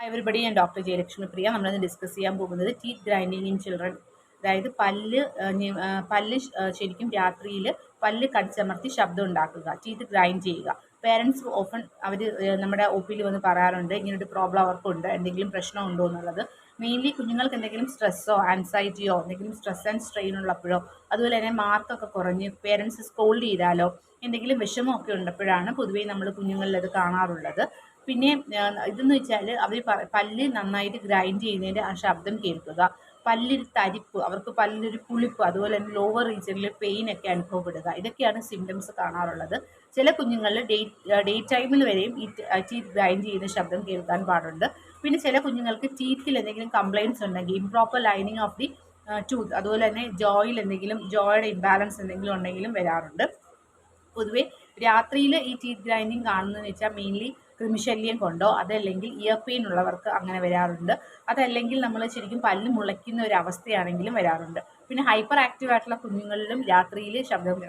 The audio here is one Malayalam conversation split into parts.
Hi everybody, and Dr. Jayalekshmi Priya. നമ്മൾ ഡിസ്കസ് ചെയ്യാൻ പോകുന്നത് ടീത്ത് ഗ്രൈൻഡിങ് ഇൻ ചിൽഡ്രൻ. അതായത് പല്ല് ശരിക്കും രാത്രിയിൽ പല്ല് കടിച്ചമർത്തി ശബ്ദം ഉണ്ടാക്കുക, ടീത്ത് ഗ്രൈൻഡ് ചെയ്യുക. പേരൻസ് ഓഫൺ അവർ നമ്മുടെ ഒ പിയിൽ വന്ന് പറയാറുണ്ട് ഇങ്ങനൊരു പ്രോബ്ലം അവർക്കുണ്ട്, എന്തെങ്കിലും പ്രശ്നമുണ്ടോ എന്നുള്ളത്. മെയിൻലി കുഞ്ഞുങ്ങൾക്ക് എന്തെങ്കിലും സ്ട്രെസ്സോ ആൻസൈറ്റിയോ എന്തെങ്കിലും സ്ട്രെസ് ആൻഡ് സ്ട്രെയിൻ ഉള്ളപ്പോഴോ, അതുപോലെ തന്നെ മാർക്കൊക്കെ കുറഞ്ഞ് പേരൻസ് സ്കോൾഡ് ചെയ്താലോ, എന്തെങ്കിലും വിഷമമൊക്കെ ഉള്ളപ്പോഴാണ് പൊതുവേ നമ്മൾ കുഞ്ഞുങ്ങളിൽ അത് കാണാറുള്ളത്. പിന്നെ ഇതെന്ന് വെച്ചാൽ അവർ പല്ല് നന്നായിട്ട് ഗ്രൈൻഡ് ചെയ്യുന്നതിൻ്റെ ആ ശബ്ദം കേൾക്കുക, പല്ലിൽ തരിപ്പ്, അവർക്ക് പല്ലിലൊരു പുളിപ്പ്, അതുപോലെ തന്നെ ലോവർ റീജിയനിൽ പെയിൻ ഒക്കെ അനുഭവപ്പെടുക, ഇതൊക്കെയാണ് സിംറ്റംസ് കാണാറുള്ളത്. ചില കുഞ്ഞുങ്ങളിൽ ഡേ ടൈമിൽ വരെയും ഈ ടീത്ത് ഗ്രൈൻഡ് ചെയ്യുന്ന ശബ്ദം കേൾക്കാൻ പാടുണ്ട്. പിന്നെ ചില കുഞ്ഞുങ്ങൾക്ക് ടീത്തിൽ എന്തെങ്കിലും കംപ്ലയിൻറ്റ്സ് ഉണ്ടെങ്കിൽ, improper lining of the tooth, അതുപോലെ തന്നെ ജോയിൽ എന്തെങ്കിലും ജോയുടെ ഇംബാലൻസ് എന്തെങ്കിലും ഉണ്ടെങ്കിലും വരാറുണ്ട്. പൊതുവെ രാത്രിയിൽ ഈ ടീത്ത് ഗ്രൈൻഡിങ് കാണുന്നതെന്ന് വെച്ചാൽ മെയിൻലി കൃമിശല്യം കൊണ്ടോ, അതല്ലെങ്കിൽ ഇയർ പെയിൻ ഉള്ളവർക്ക് അങ്ങനെ വരാറുണ്ട്. അതല്ലെങ്കിൽ നമ്മൾ ശരിക്കും പല്ല് മുളയ്ക്കുന്ന ഒരു അവസ്ഥയാണെങ്കിലും വരാറുണ്ട്. പിന്നെ ഹൈപ്പർ ആക്റ്റീവ് ആയിട്ടുള്ള കുഞ്ഞുങ്ങളിലും രാത്രിയിൽ ശബ്ദം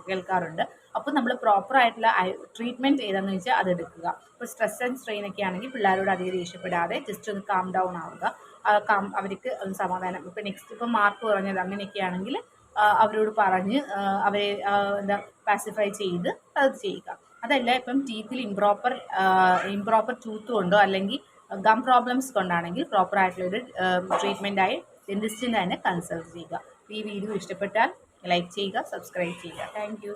കേൾക്കാറുണ്ട്. അപ്പോൾ നമ്മൾ പ്രോപ്പർ ആയിട്ടുള്ള ട്രീറ്റ്മെൻറ്റ് ഏതാണെന്ന് വെച്ചാൽ അത് എടുക്കുക. ഇപ്പോൾ സ്ട്രെസ് ആൻഡ് സ്ട്രെയിൻ ഒക്കെ ആണെങ്കിൽ പിള്ളേരോട് അധികം ദേഷ്യപ്പെടാതെ ജസ്റ്റ് ഒന്ന് കാം ഡൗൺ ആവുക, അവർക്ക് സമാധാനം. ഇപ്പോൾ നെക്സ്റ്റ് മാർക്ക് കുറഞ്ഞത് അങ്ങനെയൊക്കെ ആണെങ്കിൽ അവരോട് പറഞ്ഞ് അവരെ പാസിഫൈ ചെയ്ത് അത് ചെയ്യുക. അതല്ല ഇപ്പം ടീത്തിൽ ഇംപ്രോപ്പർ ടൂത്ത് കൊണ്ടോ അല്ലെങ്കിൽ ഗം പ്രോബ്ലംസ് കൊണ്ടാണെങ്കിൽ പ്രോപ്പർ ആയിട്ടുള്ളൊരു ട്രീറ്റ്മെൻറ്റായി ഡെന്റിസ്റ്റിനെ തന്നെ കൺസൾട്ട് ചെയ്യുക. ഈ വീഡിയോ ഇഷ്ടപ്പെട്ടാൽ ലൈക്ക് ചെയ്യുക, സബ്സ്ക്രൈബ് ചെയ്യുക. താങ്ക്